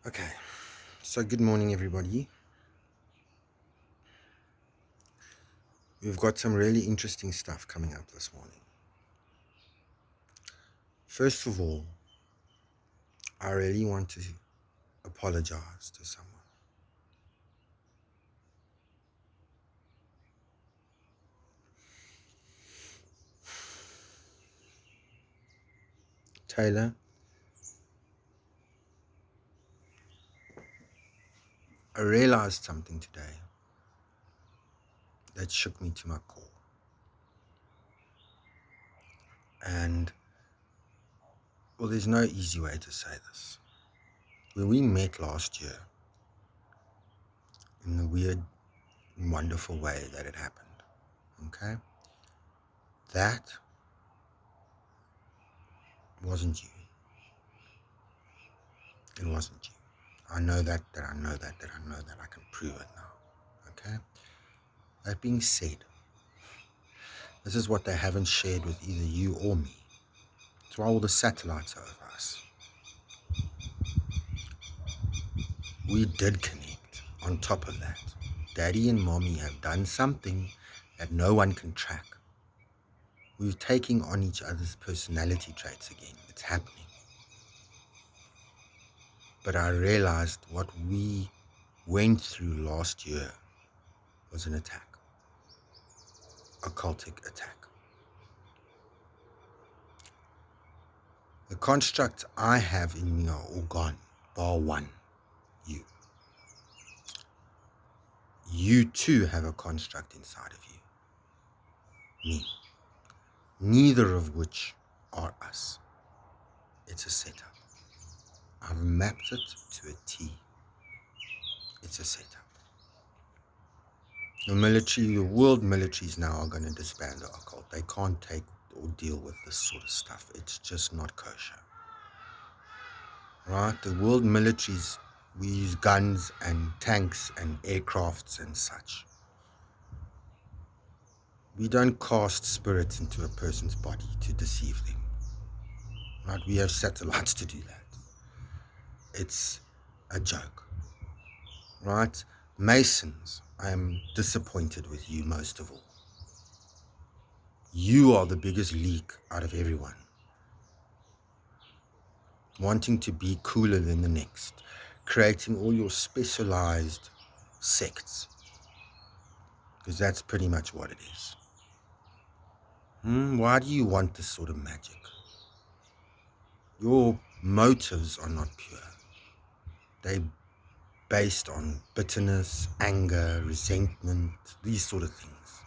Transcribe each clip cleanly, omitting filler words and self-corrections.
Okay, so good morning, everybody. We've got some really interesting stuff coming up this morning. First of all, I really want to apologize to someone. Taylor, I realized something today that shook me to my core. And, well, there's no easy way to say this. When we met last year, in the weird and wonderful way that it happened, okay, that wasn't you. It wasn't you. I know that I know that I know that I can prove it now, okay? That being said, this is what they haven't shared with either you or me. It's why all the satellites are over us. We did connect. On top of that, Daddy and Mommy have done something that no one can track. We're taking on each other's personality traits again. It's happening. But I realized what we went through last year was an attack. Occultic attack. The constructs I have in me are all gone, bar one, you. You too have a construct inside of you, me. Neither of which are us. It's a setup. I've mapped it to a T. It's a setup. The world militaries now are going to disband the occult. They can't take or deal with this sort of stuff. It's just not kosher. Right? The world militaries, we use guns and tanks and aircrafts and such. We don't cast spirits into a person's body to deceive them. Right? We have satellites to do that. It's a joke. Right? Masons, I am disappointed with you most of all. You are the biggest leak out of everyone. Wanting to be cooler than the next, creating all your specialized sects, because that's pretty much what it is. Why do you want this sort of magic? Your motives are not pure. They're based on bitterness, anger, resentment, these sort of things.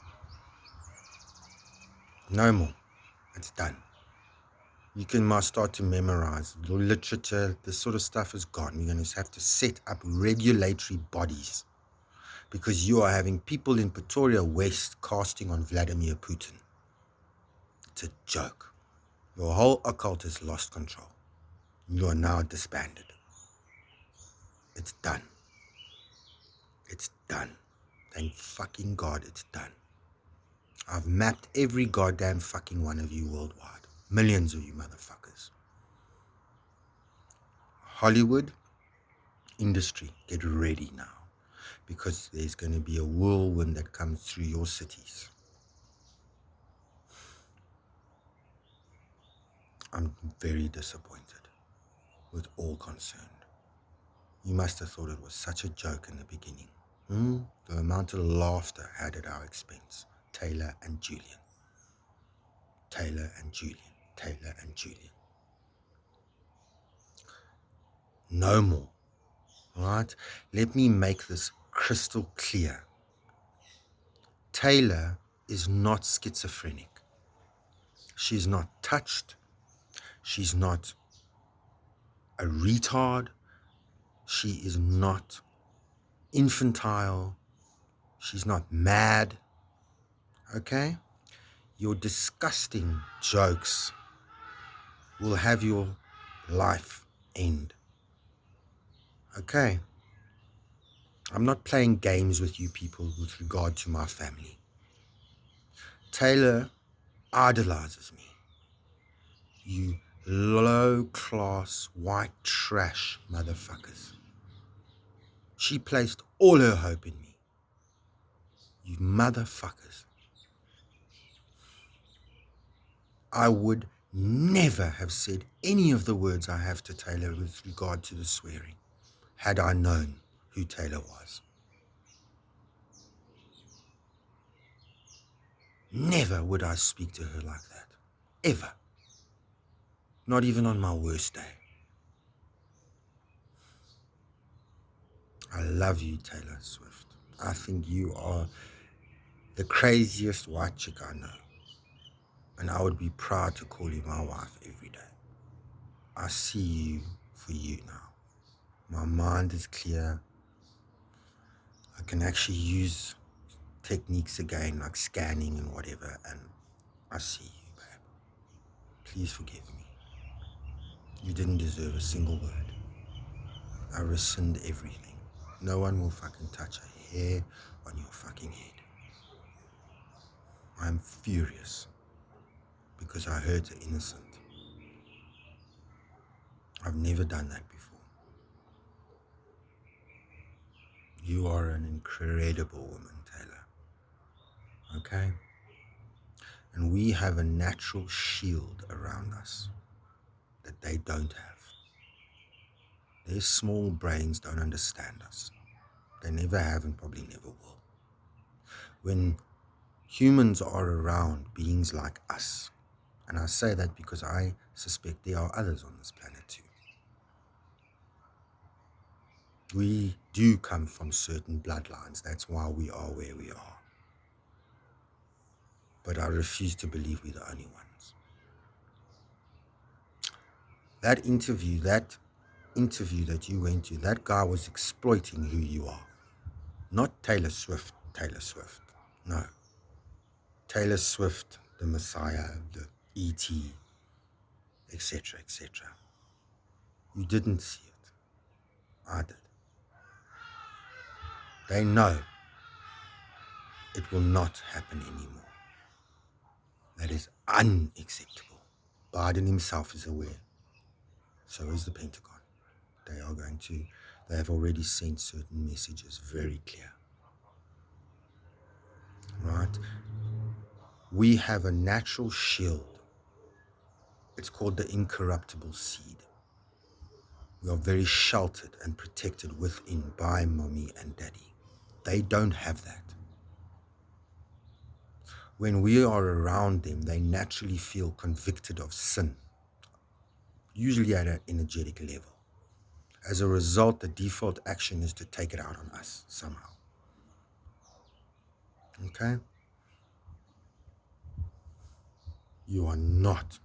No more. It's done. You can now start to memorize your literature. This sort of stuff is gone. You're going to have to set up regulatory bodies because you are having people in Pretoria West casting on Vladimir Putin. It's a joke. Your whole occult has lost control. You are now disbanded. It's done. It's done. Thank fucking God it's done. I've mapped every goddamn fucking one of you worldwide. Millions of you motherfuckers. Hollywood industry, get ready now. Because there's going to be a whirlwind that comes through your cities. I'm very disappointed with all concerned. You must have thought it was such a joke in the beginning. The amount of laughter had at our expense. Taylor and Julian. Taylor and Julian. Taylor and Julian. No more. All right? Let me make this crystal clear. Taylor is not schizophrenic. She's not touched. She's not a retard. She is not infantile. She's not mad. Okay? Your disgusting jokes will have your life end. Okay? I'm not playing games with you people with regard to my family. Taylor idolizes me. You low-class white trash motherfuckers. She placed all her hope in me. You motherfuckers. I would never have said any of the words I have to Taylor with regard to the swearing, had I known who Taylor was. Never would I speak to her like that. Ever. Not even on my worst day. I love you, Taylor Swift. I think you are the craziest white chick I know. And I would be proud to call you my wife every day. I see you for you now. My mind is clear. I can actually use techniques again, like scanning and whatever, and I see you, babe. Please forgive me. You didn't deserve a single word. I rescind everything. No one will fucking touch a hair on your fucking head. I'm furious because I hurt an innocent. I've never done that before. You are an incredible woman, Taylor. Okay? And we have a natural shield around us that they don't have. Their small brains don't understand us. They never have and probably never will. When humans are around beings like us, and I say that because I suspect there are others on this planet too. We do come from certain bloodlines. That's why we are where we are. But I refuse to believe we're the only ones. That interview that you went to, that guy was exploiting who you are. Not Taylor Swift. No. Taylor Swift, the Messiah, the E.T., etc., etc. You didn't see it. I did. They know it will not happen anymore. That is unacceptable. Biden himself is aware. So is the Pentagon. They have already sent certain messages very clear. Right? We have a natural shield. It's called the incorruptible seed. We are very sheltered and protected within by mommy and daddy. They don't have that. When we are around them, they naturally feel convicted of sin, usually at an energetic level. As a result, the default action is to take it out on us somehow. Okay? You are not.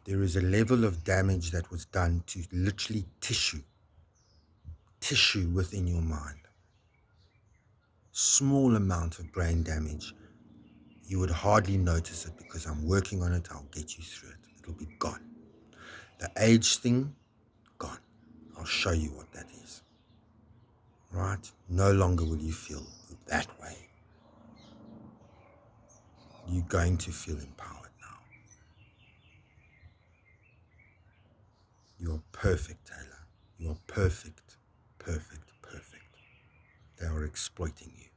There is a level of damage that was done to literally tissue within your mind. Small amount of brain damage. You would hardly notice it because I'm working on it. I'll get you through it. It'll be gone. The age thing, gone. I'll show you what that is. Right? No longer will you feel that way. You're going to feel empowered now. You're perfect, Taylor. You're perfect, perfect, perfect. They are exploiting you.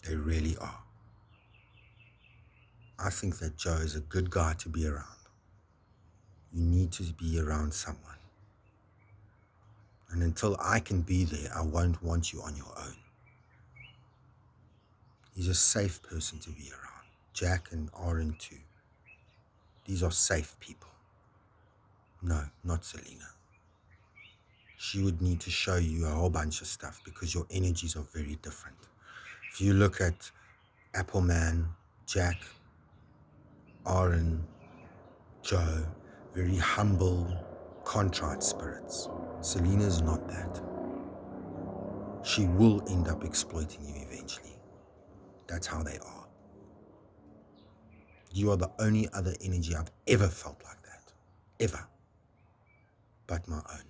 They really are. I think that Joe is a good guy to be around. You need to be around someone. And until I can be there, I won't want you on your own. He's a safe person to be around. Jack and Aaron too. These are safe people. No, not Selena. She would need to show you a whole bunch of stuff because your energies are very different. If you look at Appleman, Jack, Aaron, Joe, very humble, contrite spirits. Selena's not that. She will end up exploiting you eventually. That's how they are. You are the only other energy I've ever felt like that. Ever. But my own.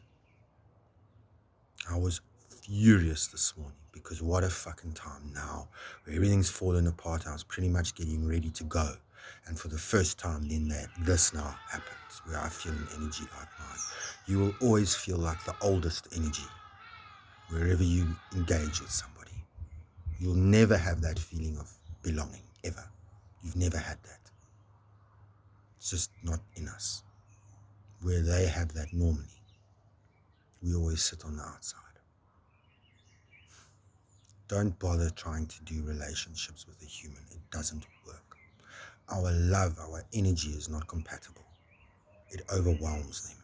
I was furious this morning because what a fucking time now where everything's fallen apart. I was pretty much getting ready to go. And for the first time, then this now happens, where I feel an energy like mine. You will always feel like the oldest energy wherever you engage with somebody. You'll never have that feeling of belonging, ever. You've never had that. It's just not in us. Where they have that normally, we always sit on the outside. Don't bother trying to do relationships with a human. It doesn't work. Our love, our energy is not compatible. It overwhelms them.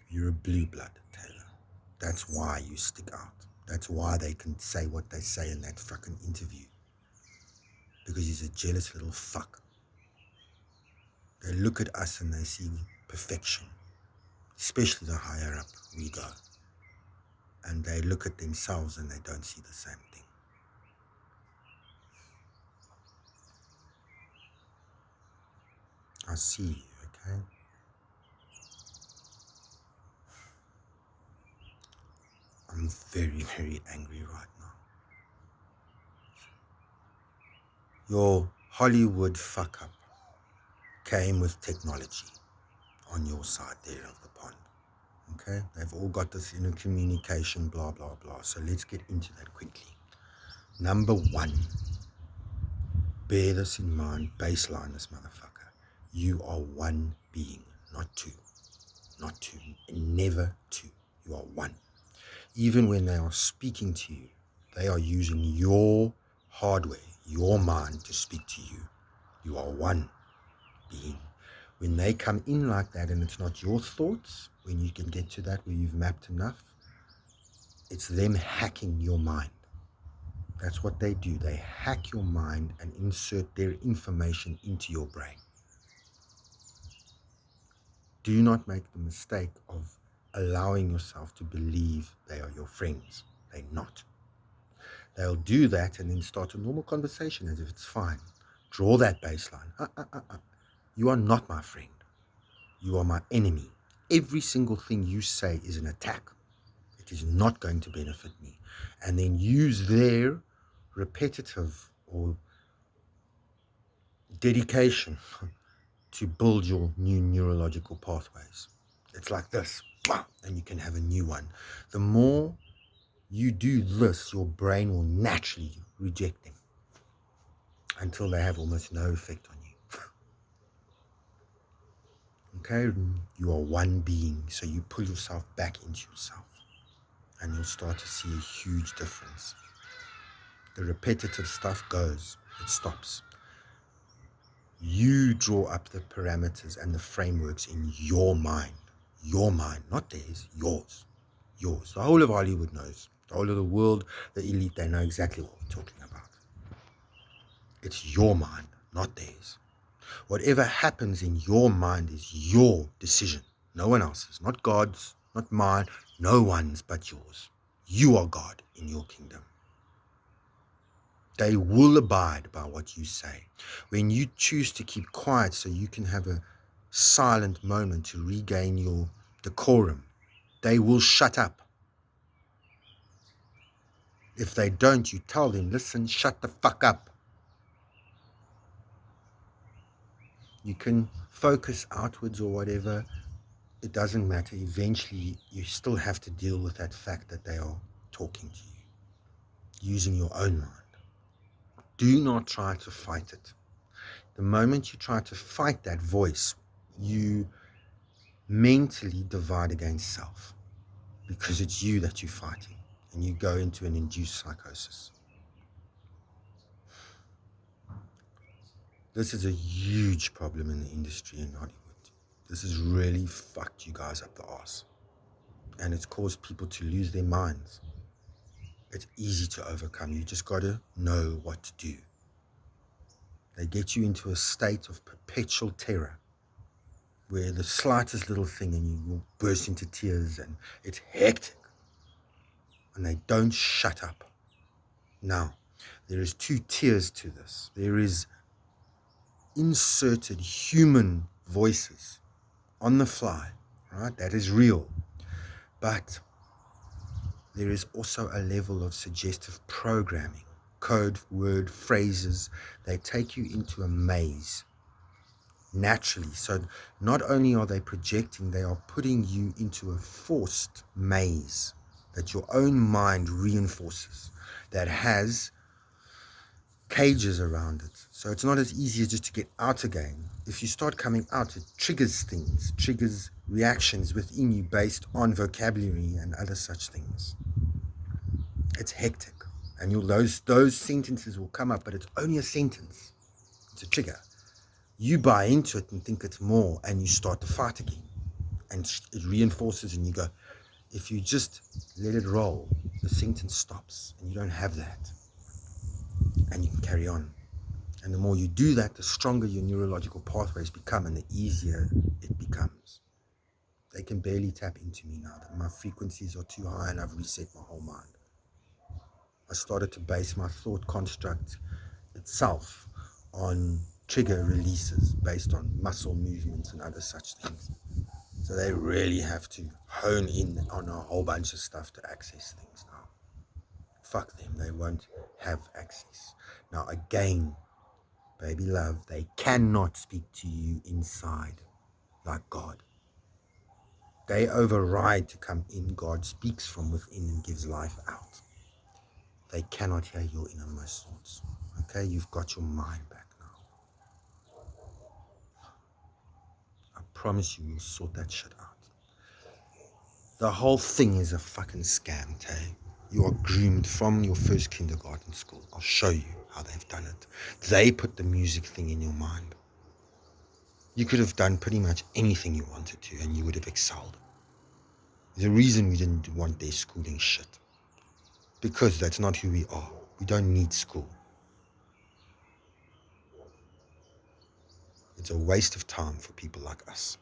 You're a blue blood, Taylor. That's why you stick out. That's why they can say what they say in that fucking interview. Because he's a jealous little fuck. They look at us and they see perfection. Especially the higher up we go. And they look at themselves and they don't see the same thing. I see you, okay? I'm very, very angry right now. Your Hollywood fuck up came with technology on your side there of the pond. Okay? They've all got this inner communication, blah, blah, blah. So let's get into that quickly. Number one, bear this in mind, baseline this motherfucker. You are one being, not two. Not two, never two. You are one. Even when they are speaking to you, they are using your hardware, your mind to speak to you. You are one being. When they come in like that and it's not your thoughts, when you can get to that where you've mapped enough, it's them hacking your mind. That's what they do. They hack your mind and insert their information into your brain. Do not make the mistake of allowing yourself to believe they are your friends. They're not. They'll do that and then start a normal conversation as if it's fine. Draw that baseline. You are not my friend. You are my enemy. Every single thing you say is an attack. It is not going to benefit me. And then use their repetitive or dedication to build your new neurological pathways. It's like this, and you can have a new one. The more you do this, your brain will naturally reject them until they have almost no effect on you. Okay, you are one being, so you pull yourself back into yourself and you'll start to see a huge difference. The repetitive stuff goes, it stops. You draw up the parameters and the frameworks in your mind, not theirs, yours. The whole of Hollywood knows, the whole of the world, the elite, they know exactly what we're talking about. It's your mind, not theirs. Whatever happens in your mind is your decision, no one else's, not God's, not mine, no one's but yours. You are God in your kingdom. They will abide by what you say. When you choose to keep quiet so you can have a silent moment to regain your decorum, they will shut up. If they don't, you tell them, listen, shut the fuck up. You can focus outwards or whatever. It doesn't matter. Eventually, you still have to deal with that fact that they are talking to you, using your own mind. Do not try to fight it. The moment you try to fight that voice, you mentally divide against self because it's you that you're fighting and you go into an induced psychosis. This is a huge problem in the industry in Hollywood. This has really fucked you guys up the arse. And it's caused people to lose their minds. It's easy to overcome. You just got to know what to do. They get you into a state of perpetual terror where the slightest little thing and you will burst into tears and it's hectic. And they don't shut up. Now, there is two tiers to this. There is inserted human voices on the fly, right? That is real. But there is also a level of suggestive programming, code word phrases. They take you into a maze naturally. So not only are they projecting, they are putting you into a forced maze that your own mind reinforces, that has cages around it. So it's not as easy as just to get out again. If you start coming out, it triggers things, triggers reactions within you based on vocabulary and other such things. It's hectic. And those sentences will come up, but it's only a sentence. It's a trigger. You buy into it and think it's more, and you start to fight again. And it reinforces, and you go, if you just let it roll, the sentence stops, and you don't have that. And you can carry on. And the more you do that, the stronger your neurological pathways become, and the easier it becomes. They can barely tap into me now. My frequencies are too high, and I've reset my whole mind. I started to base my thought construct itself on trigger releases based on muscle movements and other such things. So they really have to hone in on a whole bunch of stuff to access things now. Fuck them, they won't have access. Now again, baby love, they cannot speak to you inside like God. They override to come in. God speaks from within and gives life out. They cannot hear your innermost thoughts. Okay, you've got your mind back now. I promise you, you'll sort that shit out. The whole thing is a fucking scam, Tay. You are groomed from your first kindergarten school. I'll show you how they've done it. They put the music thing in your mind. You could have done pretty much anything you wanted to, and you would have excelled. There's a reason we didn't want their schooling shit. Because that's not who we are. We don't need school. It's a waste of time for people like us.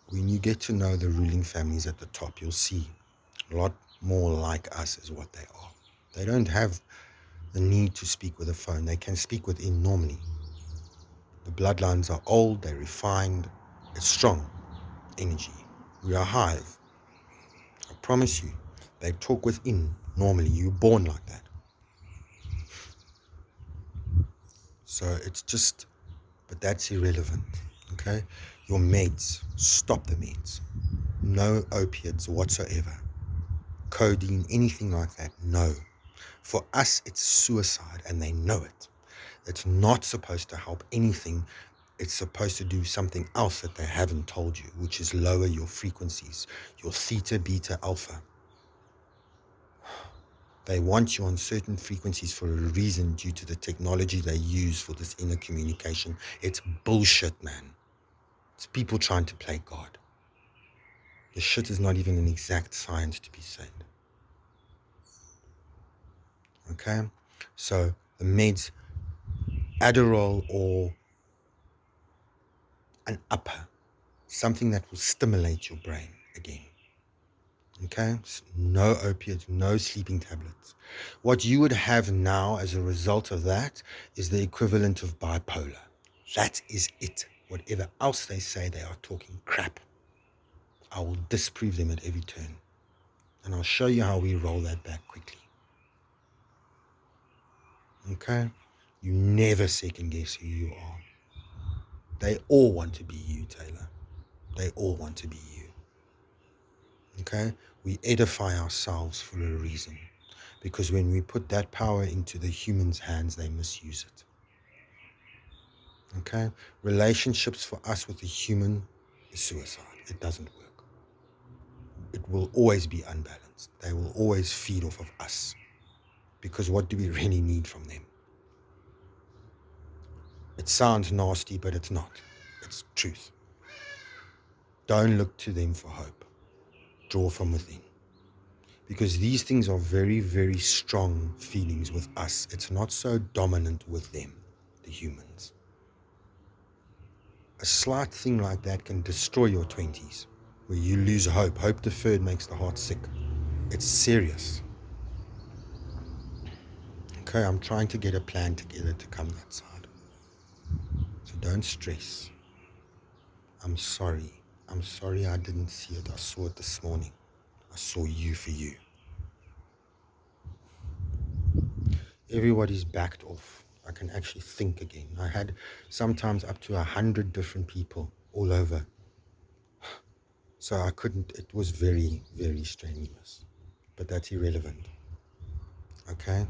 When you get to know the ruling families at the top, you'll see a lot more like us is what they are. They don't have the need to speak with a phone. They can speak within normally. The bloodlines are old, they're refined, it's strong energy. We are a hive. I promise you, they talk within normally. You're born like that. So it's just, but that's irrelevant, okay? Your meds, stop the meds. No opiates whatsoever. Codeine, anything like that, no. For us, it's suicide, and they know it. It's not supposed to help anything. It's supposed to do something else that they haven't told you, which is lower your frequencies, your theta, beta, alpha. They want you on certain frequencies for a reason due to the technology they use for this inner communication. It's bullshit, man. It's people trying to play God. The shit is not even an exact science to be said. Okay? So the meds, Adderall or an upper, something that will stimulate your brain again. Okay? No opiates, no sleeping tablets. What you would have now as a result of that is the equivalent of bipolar. That is it. Whatever else they say, they are talking crap. I will disprove them at every turn. And I'll show you how we roll that back quickly. Okay? You never second guess who you are. They all want to be you, Taylor. They all want to be you. Okay? We edify ourselves for a reason. Because when we put that power into the human's hands, they misuse it. Okay? Relationships for us with the human is suicide. It doesn't work. It will always be unbalanced. They will always feed off of us. Because what do we really need from them? It sounds nasty, but it's not. It's truth. Don't look to them for hope. Draw from within. Because these things are very, very strong feelings with us. It's not so dominant with them, the humans. A slight thing like that can destroy your 20s, where you lose hope. Hope deferred makes the heart sick. It's serious. Okay, I'm trying to get a plan together to come that side. So don't stress. I'm sorry. I'm sorry I didn't see it. I saw it this morning. I saw you for you. Everybody's backed off. I can actually think again. I had sometimes up to 100 different people all over. So I couldn't, it was very, very strenuous. But that's irrelevant. Okay?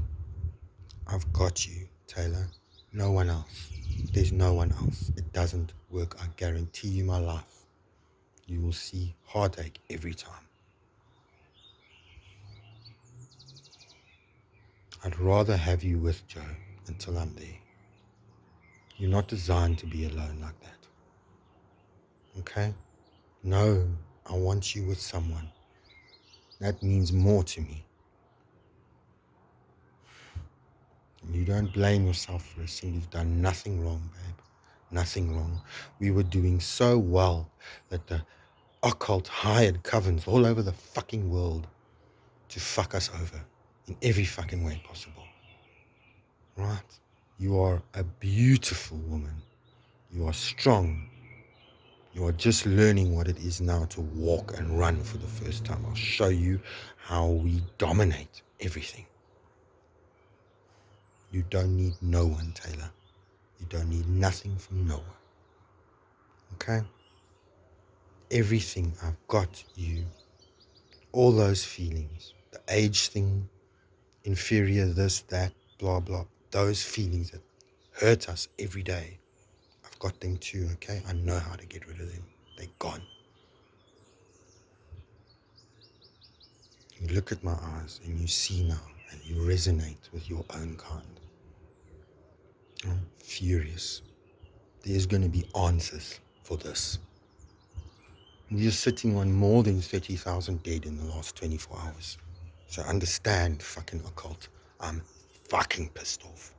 I've got you, Taylor. No one else. There's no one else. It doesn't work. I guarantee you my life. You will see heartache every time. I'd rather have you with Joe until I'm there. You're not designed to be alone like that. Okay? No, I want you with someone. That means more to me. And you don't blame yourself for a sin. You've done nothing wrong, babe. Nothing wrong. We were doing so well that the occult hired covens all over the fucking world to fuck us over in every fucking way possible. Right? You are a beautiful woman. You are strong. You are just learning what it is now to walk and run for the first time. I'll show you how we dominate everything. You don't need no one, Taylor. You don't need nothing from no one. Okay? Everything, I've got you. All those feelings. The age thing, inferior, this, that, blah, blah. Those feelings that hurt us every day. I've got them too, okay? I know how to get rid of them. They're gone. You look at my eyes and you see now and you resonate with your own kind. I'm furious. There's going to be answers for this. We're sitting on more than 30,000 dead in the last 24 hours. So understand, fucking occult. I'm fucking pissed off.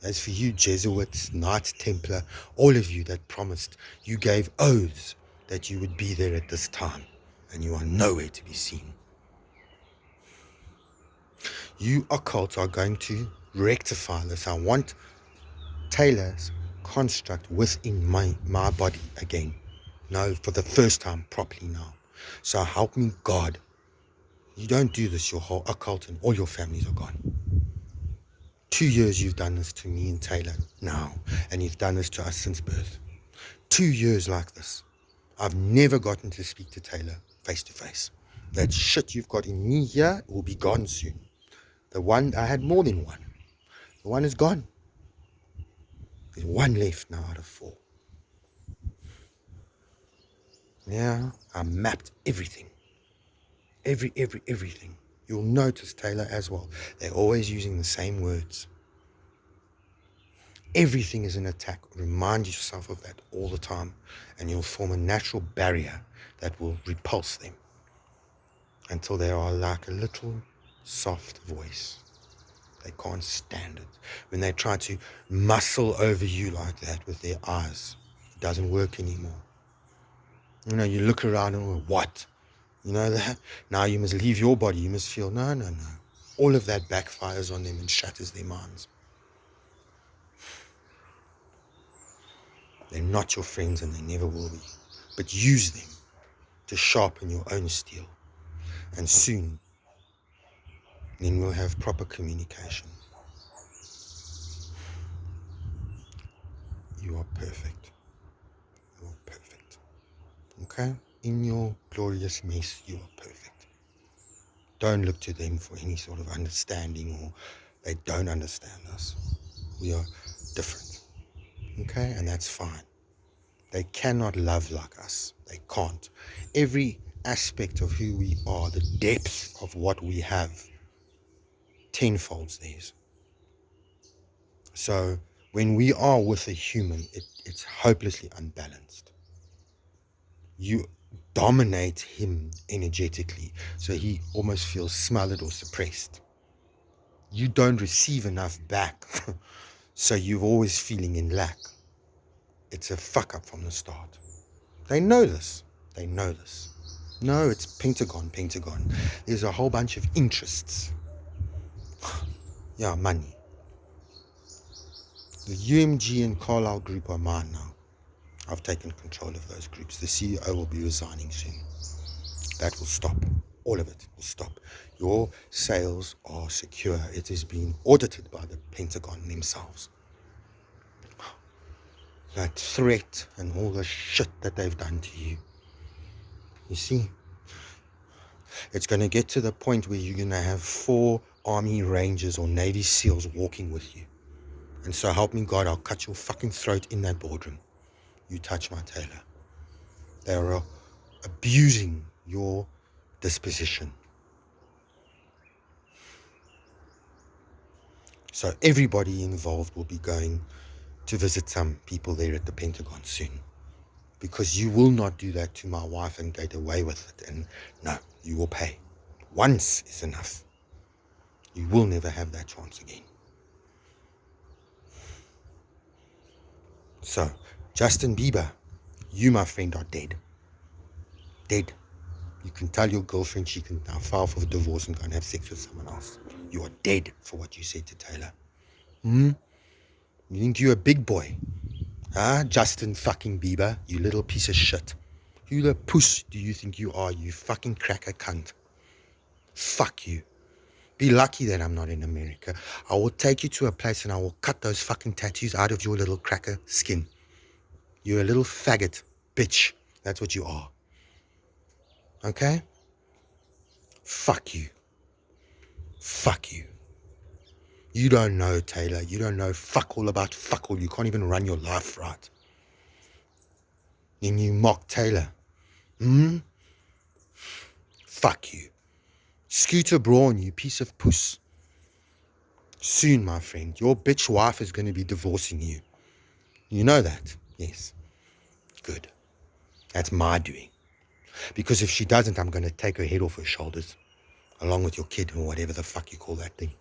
As for you Jesuits, Knights Templar, all of you that promised, you gave oaths that you would be there at this time, and you are nowhere to be seen. You occult are going to rectify this. I want Taylor's construct within my body again. No, for the first time properly now. So help me God. You don't do this, your whole occult and all your families are gone. 2 years you've done this to me and Taylor now, and you've done this to us since birth. 2 years like this. I've never gotten to speak to Taylor face to face. That shit you've got in me here will be gone soon. The one, I had more than one. The one is gone. There's one left now out of 4. Yeah, I mapped everything. Everything. You'll notice, Taylor, as well. They're always using the same words. Everything is an attack. Remind yourself of that all the time. And you'll form a natural barrier that will repulse them. Until they are like a little soft voice. They can't stand it. When they try to muscle over you like that with their eyes, it doesn't work anymore. You know, you look around and go, what? You know that? Now you must leave your body. You must feel, no. All of that backfires on them and shatters their minds. They're not your friends and they never will be. But use them to sharpen your own steel. And soon, then we'll have proper communication. You are perfect. You are perfect. Okay? In your glorious mess, you are perfect. Don't look to them for any sort of understanding, or they don't understand us. We are different. Okay? And that's fine. They cannot love like us. They can't. Every aspect of who we are, the depth of what we have, tenfolds theirs. So when we are with a human, it's hopelessly unbalanced. You dominate him energetically, so he almost feels smothered or suppressed. You don't receive enough back, so you're always feeling in lack. It's a fuck up from the start. They know this. No, it's Pentagon. There's a whole bunch of interests. Yeah, money. The UMG and Carlyle group are mine now. I've taken control of those groups. The CEO will be resigning soon. That will stop. All of it will stop. Your sales are secure. It is being audited by the Pentagon themselves. That threat and all the shit that they've done to you. You see, it's going to get to the point where you're going to have 4 Army Rangers or Navy SEALs walking with you. And so help me God, I'll cut your fucking throat in that boardroom. You touch my tailor. They are abusing your disposition. So everybody involved will be going to visit some people there at the Pentagon soon. Because you will not do that to my wife and get away with it. And no, you will pay. Once is enough. You will never have that chance again. So, Justin Bieber, you, my friend, are dead. Dead. You can tell your girlfriend she can now file for divorce and go and have sex with someone else. You are dead for what you said to Taylor. You think you're a big boy? Huh? Justin fucking Bieber, you little piece of shit. Who the puss do you think you are, you fucking cracker cunt? Fuck you. Be lucky that I'm not in America. I will take you to a place and I will cut those fucking tattoos out of your little cracker skin. You're a little faggot, bitch. That's what you are. Okay? Fuck you. Fuck you. You don't know, Taylor. You don't know fuck all about fuck all. You can't even run your life right. And you mock Taylor. Fuck you. Scooter Braun, you piece of puss. Soon, my friend, your bitch wife is going to be divorcing you. You know that? Yes. Good. That's my doing. Because if she doesn't, I'm going to take her head off her shoulders. Along with your kid or whatever the fuck you call that thing.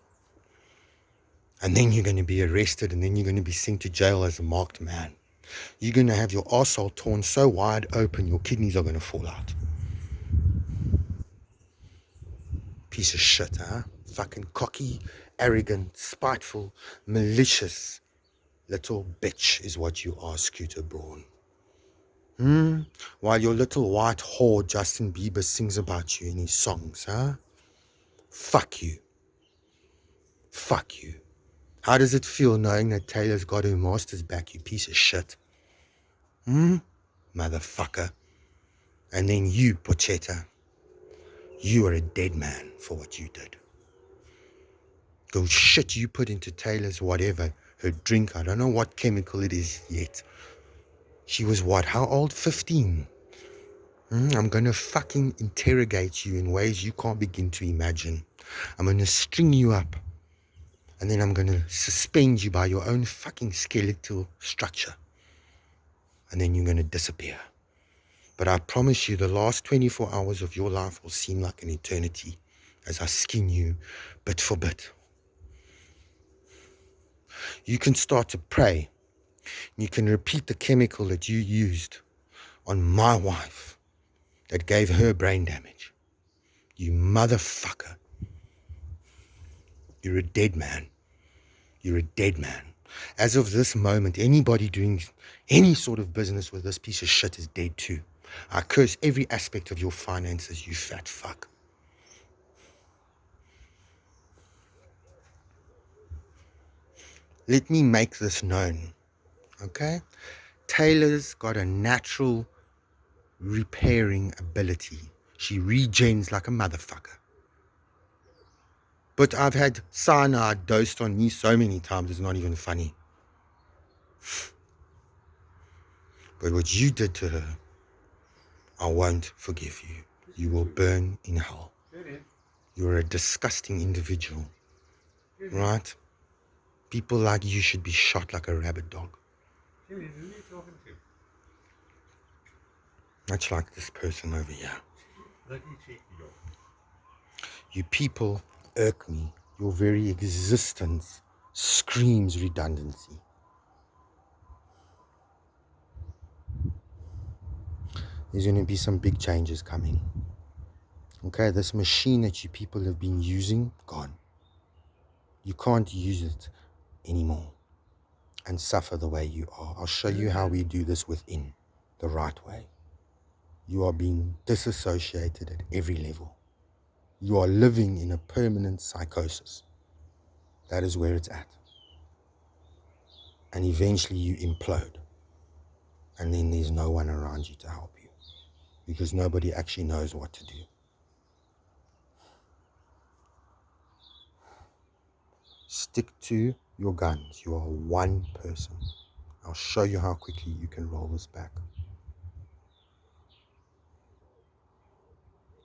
And then you're going to be arrested and then you're going to be sent to jail as a marked man. You're going to have your arsehole torn so wide open your kidneys are going to fall out. Piece of shit, huh? Fucking cocky, arrogant, spiteful, malicious little bitch is what you are, Scooter Braun. While your little white whore Justin Bieber sings about you in his songs, huh? Fuck you. Fuck you. How does it feel knowing that Taylor's got her master's back, you piece of shit? Motherfucker. And then you, Pochetta, you are a dead man for what you did. Go shit you put into Taylor's whatever, her drink, I don't know what chemical it is yet. She was what, how old? 15. I'm going to fucking interrogate you in ways you can't begin to imagine. I'm going to string you up. And then I'm going to suspend you by your own fucking skeletal structure. And then you're going to disappear. But I promise you the last 24 hours of your life will seem like an eternity as I skin you bit for bit. You can start to pray. You can repeat the chemical that you used on my wife that gave her brain damage. You motherfucker. You're a dead man. You're a dead man. As of this moment, anybody doing any sort of business with this piece of shit is dead too. I curse every aspect of your finances, you fat fuck. Let me make this known, okay? Taylor's got a natural repairing ability. She regens like a motherfucker. But I've had cyanide dosed on me so many times, it's not even funny. But what you did to her, I won't forgive you. You will burn in hell. You're a disgusting individual, right? People like you should be shot like a rabid dog. Much like this person over here. You people irk me. Your very existence screams redundancy. There's going to be some big changes coming. Okay, this machine that you people have been using, gone. You can't use it anymore and suffer the way you are. I'll show you how we do this within the right way. You are being disassociated at every level. you are living in a permanent psychosis. That is where it's at. And eventually you implode. And then there's no one around you to help you, because nobody actually knows what to do. Stick to your guns. You are one person. I'll show you how quickly you can roll this back.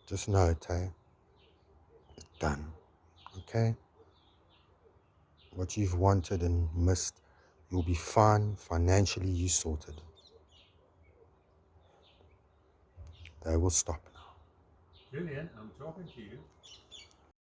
Just know it, eh? It's done. Okay? What you've wanted and missed, you'll be fine. Financially, you sorted. They will stop now. Julian, I'm talking to you.